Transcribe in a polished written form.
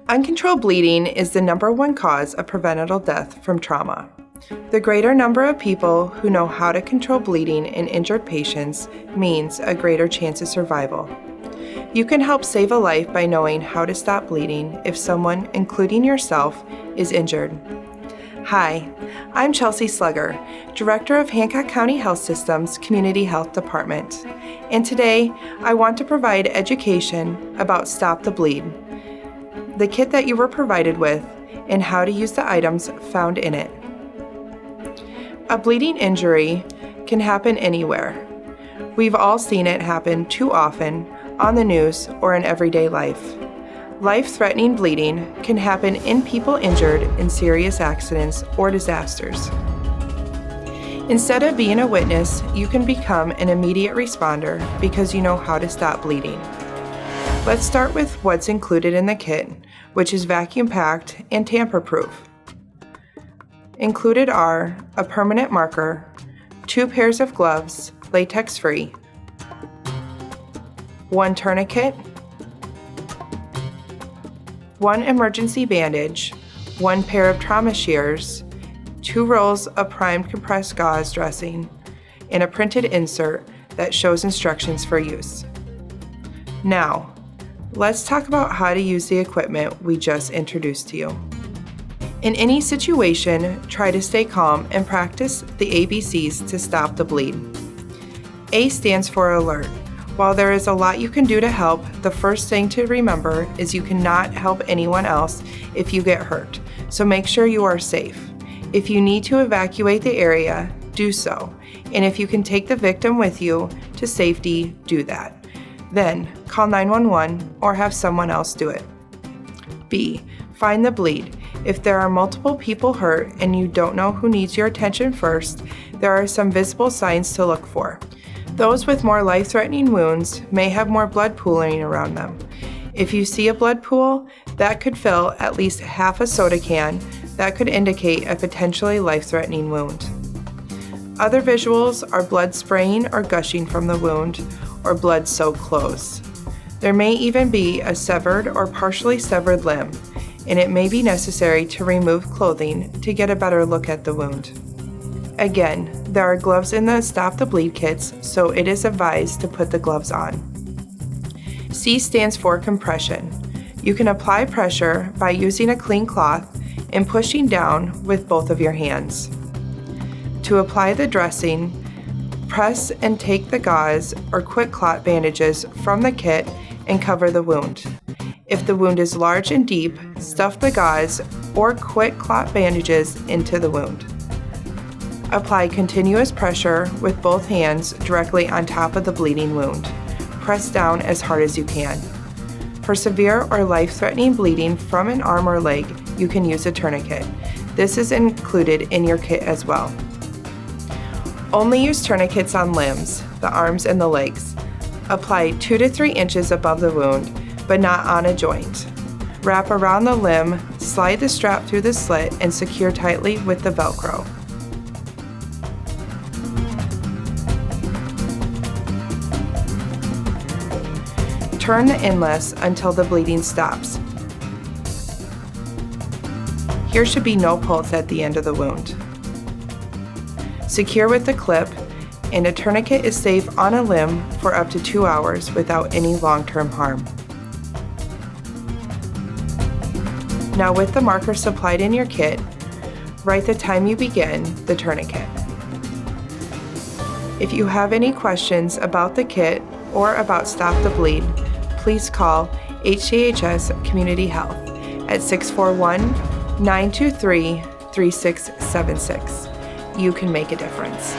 Uncontrolled bleeding is the #1 cause of preventable death from trauma. The greater number of people who know how to control bleeding in injured patients means a greater chance of survival. You can help save a life by knowing how to stop bleeding if someone, including yourself, is injured. Hi, I'm Chelcee Schleuger, Director of Hancock County Health System's Community Health Department, and today I want to provide education about StopBleed, the kit that you were provided with, and how to use the items found in it. A bleeding injury can happen anywhere. We've all seen it happen too often on the news or in everyday life. Life-threatening bleeding can happen in people injured in serious accidents or disasters. Instead of being a witness, you can become an immediate responder because you know how to stop bleeding. Let's start with what's included in the kit, which is vacuum-packed and tamper-proof. Included are a permanent marker, 2 pairs of gloves, latex-free, 1 tourniquet, 1 emergency bandage, 1 pair of trauma shears, 2 rolls of primed compressed gauze dressing, and a printed insert that shows instructions for use. Now, let's talk about how to use the equipment we just introduced to you. In any situation, try to stay calm and practice the ABCs to stop the bleed. A stands for alert. While there is a lot you can do to help, the first thing to remember is you cannot help anyone else if you get hurt, so make sure you are safe. If you need to evacuate the area, do so, and if you can take the victim with you to safety, do that. Then, call 911 or have someone else do it. B. Find the bleed. If there are multiple people hurt and you don't know who needs your attention first, there are some visible signs to look for. Those with more life-threatening wounds may have more blood pooling around them. If you see a blood pool, that could fill at least half a soda can. That could indicate a potentially life-threatening wound. Other visuals are blood spraying or gushing from the wound, or blood-soaked clothes. There may even be a severed or partially severed limb, and it may be necessary to remove clothing to get a better look at the wound. Again, there are gloves in the Stop the Bleed kits, so it is advised to put the gloves on. C stands for compression. You can apply pressure by using a clean cloth and pushing down with both of your hands. To apply the dressing, press and take the gauze or quick clot bandages from the kit and cover the wound. If the wound is large and deep, stuff the gauze or quick clot bandages into the wound. Apply continuous pressure with both hands directly on top of the bleeding wound. Press down as hard as you can. For severe or life-threatening bleeding from an arm or leg, you can use a tourniquet. This is included in your kit as well. Only use tourniquets on limbs, the arms and the legs. Apply 2 to 3 inches above the wound, but not on a joint. Wrap around the limb, slide the strap through the slit, and secure tightly with the Velcro. Turn the inlets until the bleeding stops. Here should be no pulse at the end of the wound. Secure with the clip, and a tourniquet is safe on a limb for up to 2 hours without any long-term harm. Now with the marker supplied in your kit, write the time you begin the tourniquet. If you have any questions about the kit or about Stop the Bleed, please call HCHS Community Health at 641-923-3676. You can make a difference.